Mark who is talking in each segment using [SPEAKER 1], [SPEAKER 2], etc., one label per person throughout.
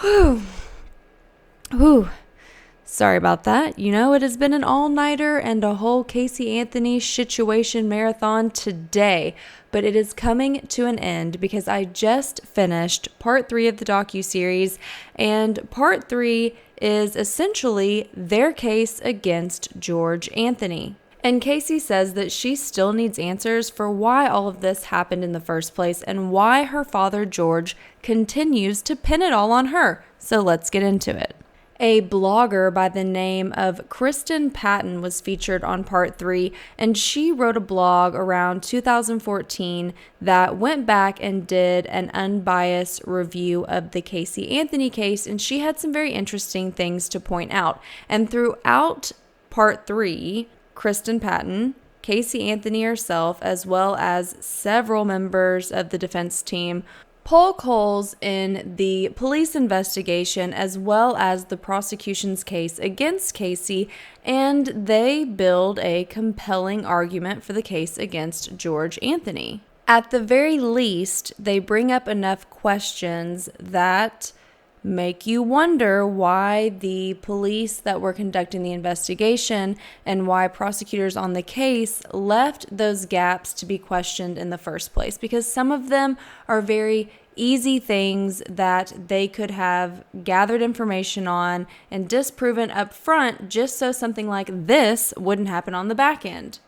[SPEAKER 1] Whew. Whew. Sorry about that. It has been an all-nighter and a whole Casey Anthony situation marathon today, but it is coming to an end because I just finished part 3 of the docuseries, and part 3 is essentially their case against George Anthony. And Casey says that she still needs answers for why all of this happened in the first place and why her father George continues to pin it all on her. So let's get into it. A blogger by the name of Kristen Patton was featured on part 3, and she wrote a blog around 2014 that went back and did an unbiased review of the Casey Anthony case, and she had some very interesting things to point out. And throughout part 3, Kristen Patton, Casey Anthony herself, as well as several members of the defense team, poke holes in the police investigation as well as the prosecution's case against Casey, and they build a compelling argument for the case against George Anthony. At the very least, they bring up enough questions that make you wonder why the police that were conducting the investigation and why prosecutors on the case left those gaps to be questioned in the first place, because some of them are very easy things that they could have gathered information on and disproven up front just so something like this wouldn't happen on the back end.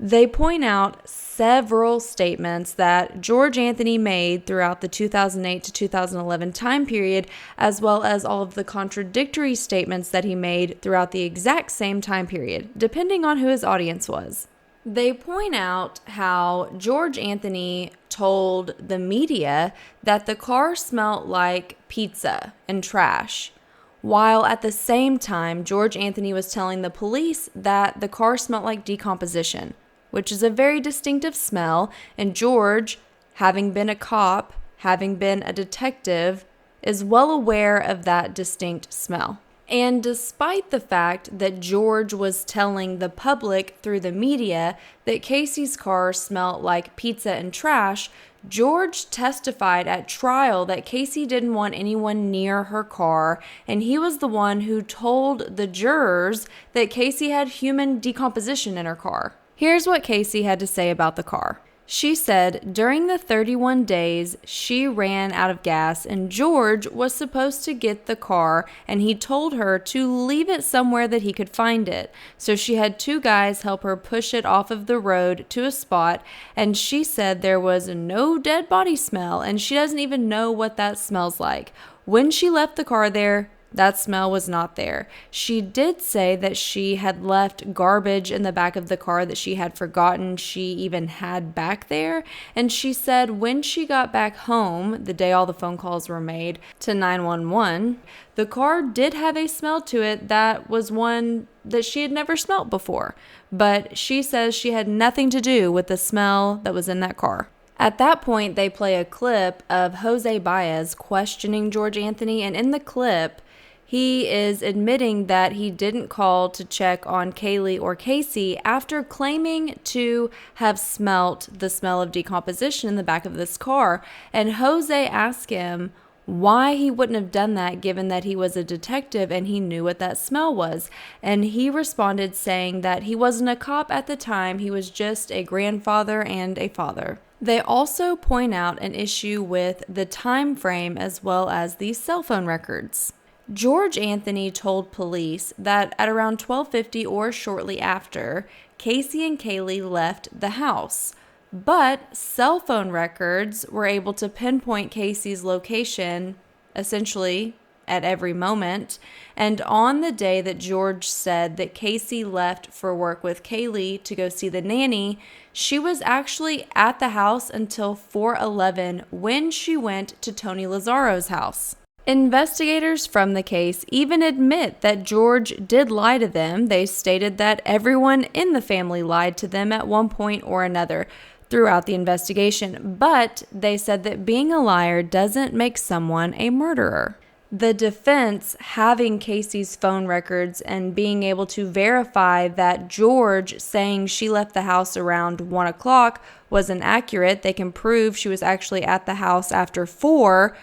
[SPEAKER 1] They point out several statements that George Anthony made throughout the 2008 to 2011 time period, as well as all of the contradictory statements that he made throughout the exact same time period, depending on who his audience was. They point out how George Anthony told the media that the car smelled like pizza and trash, while at the same time, George Anthony was telling the police that the car smelled like decomposition, which is a very distinctive smell, and George, having been a cop, having been a detective, is well aware of that distinct smell. And despite the fact that George was telling the public through the media that Casey's car smelled like pizza and trash, George testified at trial that Casey didn't want anyone near her car, and he was the one who told the jurors that Casey had human decomposition in her car. Here's what Casey had to say about the car. She said, during the 31 days, she ran out of gas and George was supposed to get the car, and he told her to leave it somewhere that he could find it. So she had 2 guys help her push it off of the road to a spot, and she said there was no dead body smell, and she doesn't even know what that smells like. When she left the car there, that smell was not there. She did say that she had left garbage in the back of the car that she had forgotten she even had back there. And she said when she got back home, the day all the phone calls were made to 911, the car did have a smell to it that was one that she had never smelt before. But she says she had nothing to do with the smell that was in that car. At that point, they play a clip of Jose Baez questioning George Anthony, and in the clip, he is admitting that he didn't call to check on Kaylee or Casey after claiming to have smelt the smell of decomposition in the back of this car. And Jose asked him why he wouldn't have done that given that he was a detective and he knew what that smell was. And he responded saying that he wasn't a cop at the time, he was just a grandfather and a father. They also point out an issue with the time frame as well as the cell phone records. George Anthony told police that at around 12:50 or shortly after, Casey and Kaylee left the house. But cell phone records were able to pinpoint Casey's location essentially at every moment. And on the day that George said that Casey left for work with Kaylee to go see the nanny, she was actually at the house until 4:11 when she went to Tony Lazzaro's house. Investigators from the case even admit that George did lie to them. They stated that everyone in the family lied to them at one point or another throughout the investigation, but they said that being a liar doesn't make someone a murderer. The defense, having Casey's phone records and being able to verify that George saying she left the house around 1 o'clock was inaccurate, they can prove she was actually at the house after 4,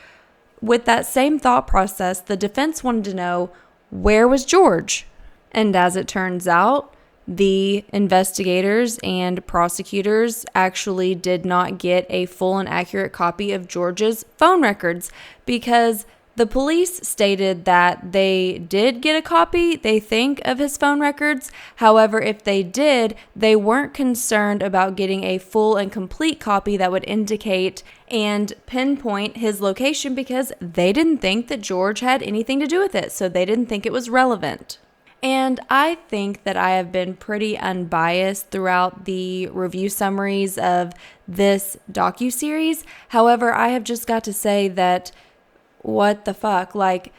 [SPEAKER 1] with that same thought process, the defense wanted to know, where was George? And as it turns out, the investigators and prosecutors actually did not get a full and accurate copy of George's phone records, because the police stated that they did get a copy, they think, of his phone records. However, if they did, they weren't concerned about getting a full and complete copy that would indicate and pinpoint his location, because they didn't think that George had anything to do with it, so they didn't think it was relevant. And I think that I have been pretty unbiased throughout the review summaries of this docuseries. However, I have just got to say that what the fuck? Like,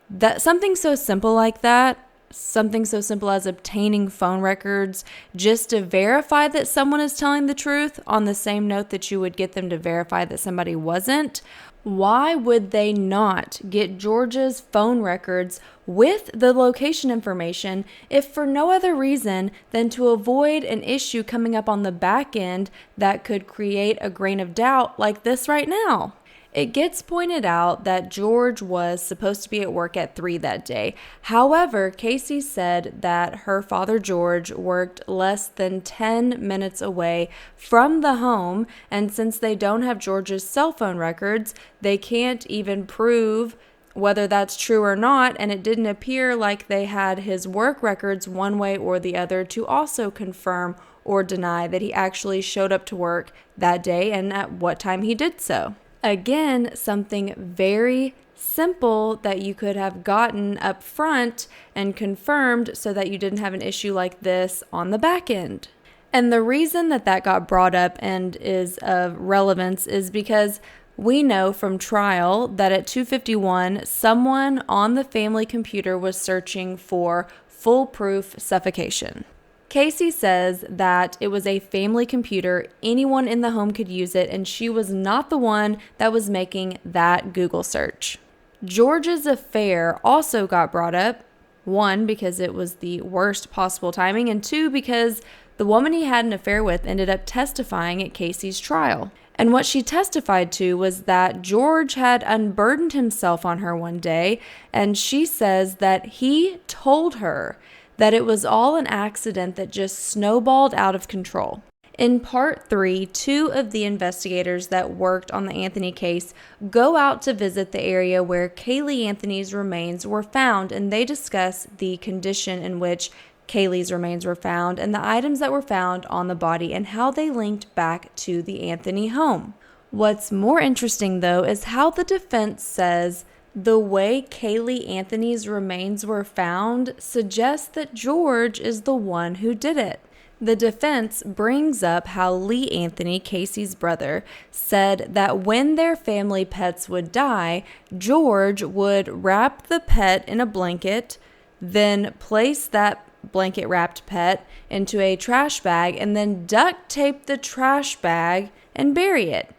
[SPEAKER 1] that something so simple like that, something so simple as obtaining phone records just to verify that someone is telling the truth, on the same note that you would get them to verify that somebody wasn't. Why would they not get George's phone records with the location information if for no other reason than to avoid an issue coming up on the back end that could create a grain of doubt like this right now? It gets pointed out that George was supposed to be at work at 3 that day. However, Casey said that her father, George, worked less than 10 minutes away from the home, and since they don't have George's cell phone records, they can't even prove whether that's true or not, and it didn't appear like they had his work records one way or the other to also confirm or deny that he actually showed up to work that day and at what time he did so. Again, something very simple that you could have gotten up front and confirmed so that you didn't have an issue like this on the back end. And the reason that that got brought up and is of relevance is because we know from trial that at 2:51, someone on the family computer was searching for foolproof suffocation. Casey says that it was a family computer, anyone in the home could use it, and she was not the one that was making that Google search. George's affair also got brought up, 1, because it was the worst possible timing, and 2, because the woman he had an affair with ended up testifying at Casey's trial. And what she testified to was that George had unburdened himself on her one day, and she says that he told her that it was all an accident that just snowballed out of control. In part 3, 2 of the investigators that worked on the Anthony case go out to visit the area where Kaylee Anthony's remains were found, and they discuss the condition in which Kaylee's remains were found and the items that were found on the body and how they linked back to the Anthony home. What's more interesting, though, is how the defense says the way Kaylee Anthony's remains were found suggests that George is the one who did it. The defense brings up how Lee Anthony, Casey's brother, said that when their family pets would die, George would wrap the pet in a blanket, then place that blanket wrapped pet into a trash bag, and then duct tape the trash bag and bury it.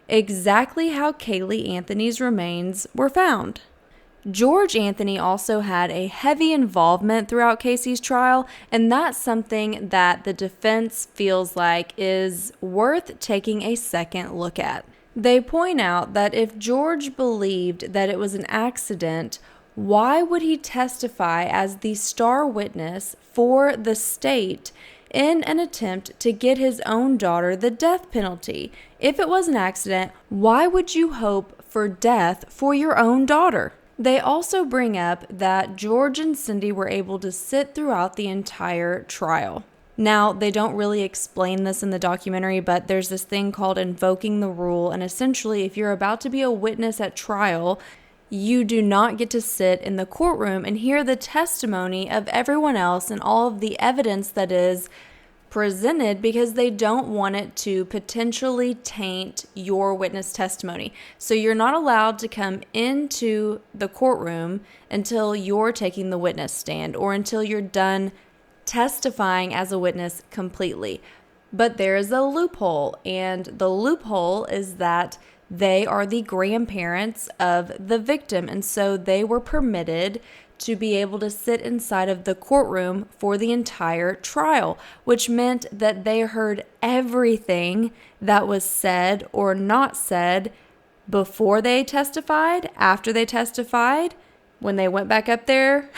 [SPEAKER 1] Exactly how Kaylee Anthony's remains were found. George Anthony also had a heavy involvement throughout Casey's trial, and that's something that the defense feels like is worth taking a second look at. They point out that if George believed that it was an accident, why would he testify as the star witness for the state in an attempt to get his own daughter the death penalty? If it was an accident, why would you hope for death for your own daughter? They also bring up that George and Cindy were able to sit throughout the entire trial. Now, they don't really explain this in the documentary, but there's this thing called invoking the rule, and essentially, if you're about to be a witness at trial, you do not get to sit in the courtroom and hear the testimony of everyone else and all of the evidence that is presented, because they don't want it to potentially taint your witness testimony. So you're not allowed to come into the courtroom until you're taking the witness stand or until you're done testifying as a witness completely. But there is a loophole, and the loophole is that they are the grandparents of the victim, and so they were permitted to be able to sit inside of the courtroom for the entire trial, which meant that they heard everything that was said or not said before they testified, after they testified, when they went back up there,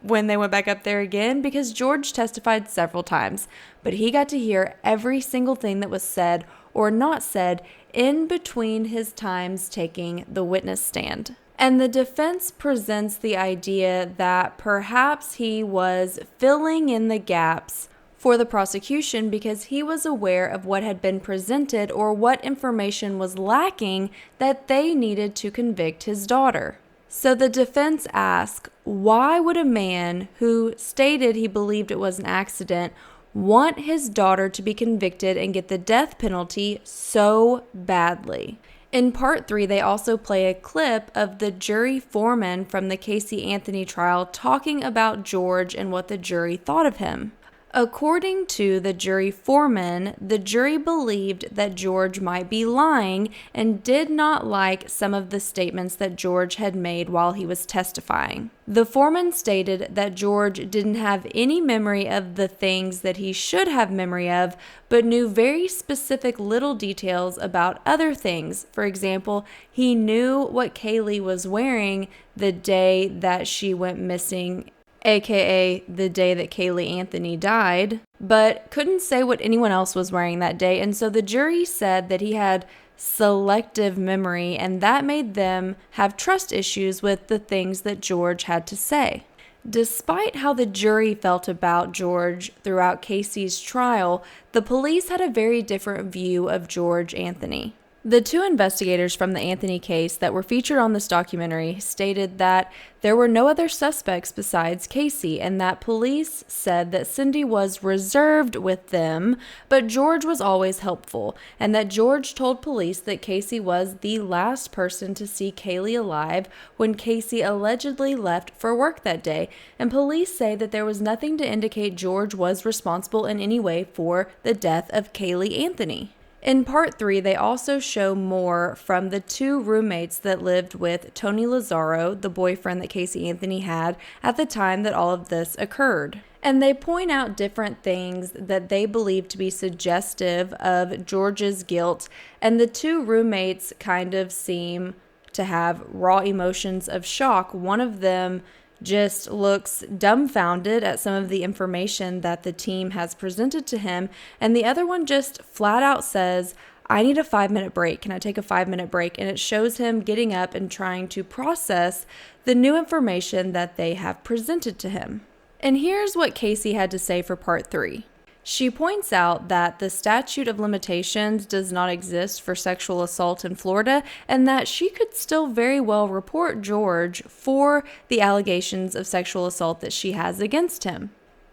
[SPEAKER 1] when they went back up there again, because George testified several times, but he got to hear every single thing that was said or not said in between his times taking the witness stand. And the defense presents the idea that perhaps he was filling in the gaps for the prosecution because he was aware of what had been presented or what information was lacking that they needed to convict his daughter. So the defense asks, why would a man who stated he believed it was an accident want his daughter to be convicted and get the death penalty so badly? In part 3, they also play a clip of the jury foreman from the Casey Anthony trial talking about George and what the jury thought of him. According to the jury foreman, the jury believed that George might be lying and did not like some of the statements that George had made while he was testifying. The foreman stated that George didn't have any memory of the things that he should have memory of, but knew very specific little details about other things. For example, he knew what Kaylee was wearing the day that she went missing, aka the day that Kaylee Anthony died, but couldn't say what anyone else was wearing that day. And so the jury said that he had selective memory, and that made them have trust issues with the things that George had to say. Despite how the jury felt about George throughout Casey's trial, the police had a very different view of George Anthony. The 2 investigators from the Anthony case that were featured on this documentary stated that there were no other suspects besides Casey, and that police said that Cindy was reserved with them, but George was always helpful, and that George told police that Casey was the last person to see Kaylee alive when Casey allegedly left for work that day, and police say that there was nothing to indicate George was responsible in any way for the death of Kaylee Anthony. In part 3, they also show more from the 2 roommates that lived with Tony Lazzaro, the boyfriend that Casey Anthony had at the time that all of this occurred. And they point out different things that they believe to be suggestive of George's guilt, and the 2 roommates kind of seem to have raw emotions of shock. One of them just looks dumbfounded at some of the information that the team has presented to him, and the other one just flat out says, I need a 5-minute break. Can I take a 5-minute break? And it shows him getting up and trying to process the new information that they have presented to him. And here's what Casey had to say for part 3. She points out that the statute of limitations does not exist for sexual assault in Florida, and that she could still very well report George for the allegations of sexual assault that she has against him.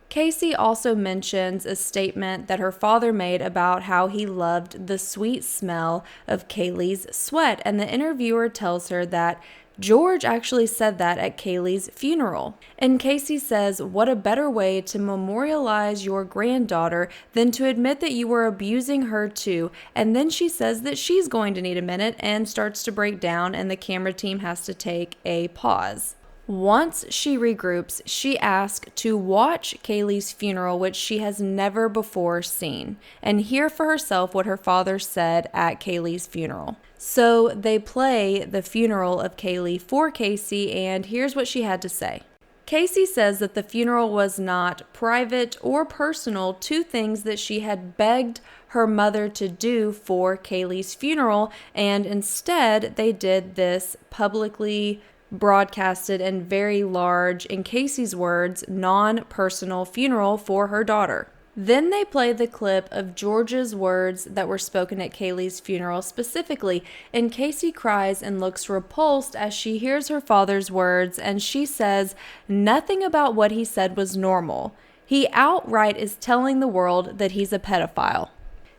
[SPEAKER 1] Casey also mentions a statement that her father made about how he loved the sweet smell of Kaylee's sweat, and the interviewer tells her that George actually said that at Kaylee's funeral. And Casey says, what a better way to memorialize your granddaughter than to admit that you were abusing her too. And then she says that she's going to need a minute and starts to break down, and the camera team has to take a pause. Once she regroups, she asks to watch Kaylee's funeral, which she has never before seen, and hear for herself what her father said at Kaylee's funeral. So they play the funeral of Kaylee for Casey, and here's what she had to say. Casey says that the funeral was not private or personal, 2 things that she had begged her mother to do for Kaylee's funeral, and instead they did this publicly broadcasted and very large, in Casey's words, non-personal funeral for her daughter. Then they play the clip of George's words that were spoken at Kaylee's funeral specifically, and Casey cries and looks repulsed as she hears her father's words, and she says nothing about what he said was normal. He outright is telling the world that he's a pedophile.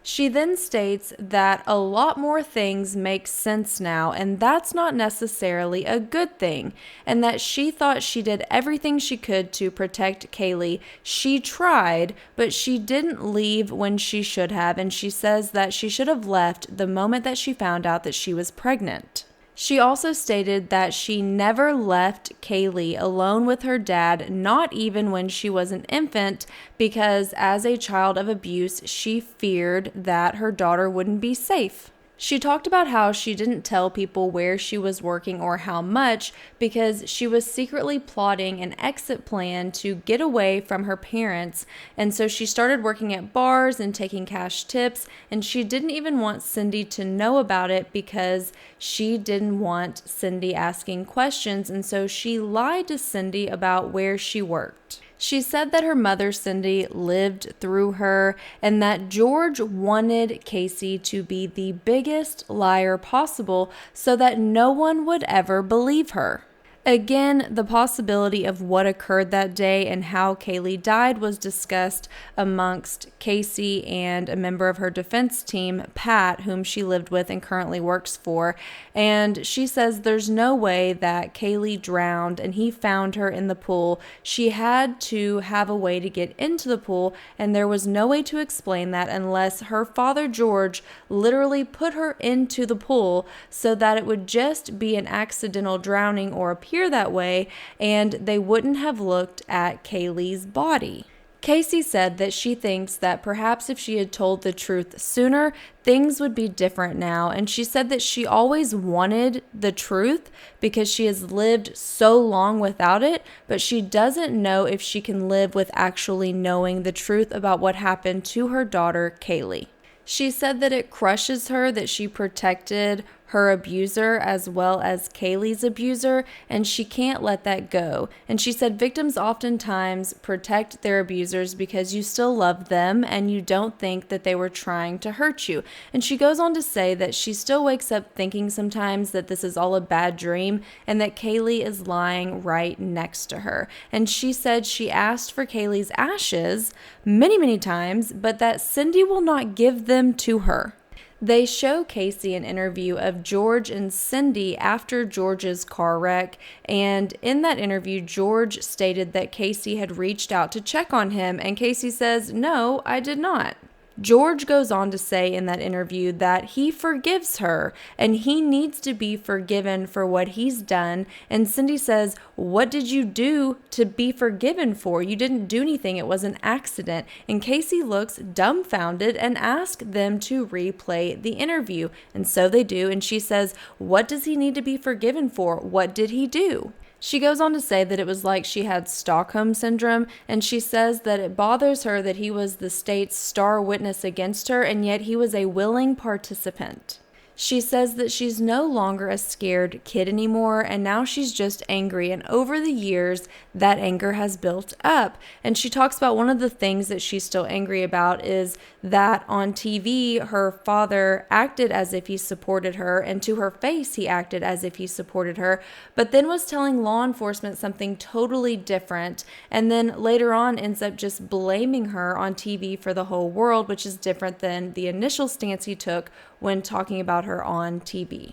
[SPEAKER 1] She then states that a lot more things make sense now, and that's not necessarily a good thing, and that she thought she did everything she could to protect Kaylee. She tried, but she didn't leave when she should have, and she says that she should have left the moment that she found out that she was pregnant. She also stated that she never left Kaylee alone with her dad, not even when she was an infant, because as a child of abuse, she feared that her daughter wouldn't be safe. She talked about how she didn't tell people where she was working or how much because she was secretly plotting an exit plan to get away from her parents. And so she started working at bars and taking cash tips. And she didn't even want Cindy to know about it because she didn't want Cindy asking questions. And so she lied to Cindy about where she worked. She said that her mother, Cindy, lived through her and that George wanted Casey to be the biggest liar possible so that no one would ever believe her. Again, the possibility of what occurred that day and how Kaylee died was discussed amongst Casey and a member of her defense team, Pat, whom she lived with and currently works for. And she says there's no way that Kaylee drowned and he found her in the pool. She had to have a way to get into the pool, and there was no way to explain that unless her father, George, literally put her into the pool so that it would just be an accidental drowning or appear that way, and they wouldn't have looked at Kaylee's body. Casey said that she thinks that perhaps if she had told the truth sooner, things would be different now. And she said that she always wanted the truth because she has lived so long without it, but she doesn't know if she can live with actually knowing the truth about what happened to her daughter, Kaylee. She said that it crushes her that she protected her abuser as well as Kaylee's abuser, and she can't let that go. And she said victims oftentimes protect their abusers because you still love them and you don't think that they were trying to hurt you. And she goes on to say that she still wakes up thinking sometimes that this is all a bad dream and that Kaylee is lying right next to her. And she said she asked for Kaylee's ashes many, many times, but that Cindy will not give them to her. They show Casey an interview of George and Cindy after George's car wreck, and in that interview, George stated that Casey had reached out to check on him, and Casey says, "No, I did not." George goes on to say in that interview that he forgives her and he needs to be forgiven for what he's done. And Cindy says, "What did you do to be forgiven for? You didn't do anything. It was an accident." And Casey looks dumbfounded and asks them to replay the interview. And so they do. And she says, "What does he need to be forgiven for? What did he do?" She goes on to say that it was like she had Stockholm Syndrome, and she says that it bothers her that he was the state's star witness against her, and yet he was a willing participant. She says that she's no longer a scared kid anymore, and now she's just angry. And over the years, that anger has built up. And she talks about one of the things that she's still angry about is that on TV, her father acted as if he supported her, and to her face, he acted as if he supported her, but then was telling law enforcement something totally different. And then later on ends up just blaming her on TV for the whole world, which is different than the initial stance he took when talking about her on TV.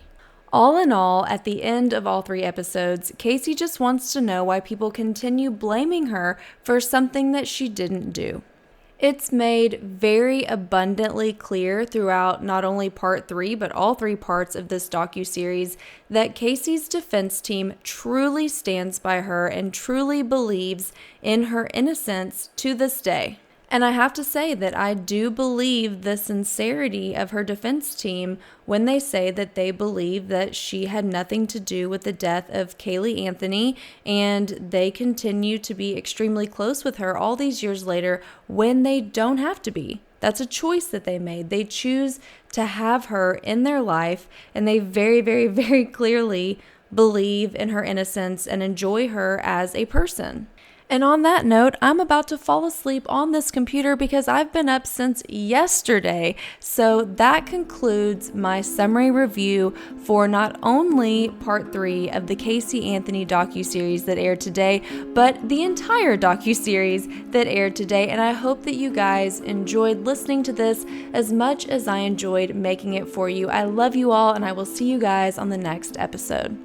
[SPEAKER 1] All in all, at the end of all 3 episodes, Casey just wants to know why people continue blaming her for something that she didn't do. It's made very abundantly clear throughout not only part 3, but all 3 parts of this docuseries that Casey's defense team truly stands by her and truly believes in her innocence to this day. And I have to say that I do believe the sincerity of her defense team when they say that they believe that she had nothing to do with the death of Caylee Anthony, and they continue to be extremely close with her all these years later when they don't have to be. That's a choice that they made. They choose to have her in their life, and they very, very, very clearly believe in her innocence and enjoy her as a person. And on that note, I'm about to fall asleep on this computer because I've been up since yesterday. So that concludes my summary review for not only part 3 of the Casey Anthony docuseries that aired today, but the entire docuseries that aired today. And I hope that you guys enjoyed listening to this as much as I enjoyed making it for you. I love you all, and I will see you guys on the next episode.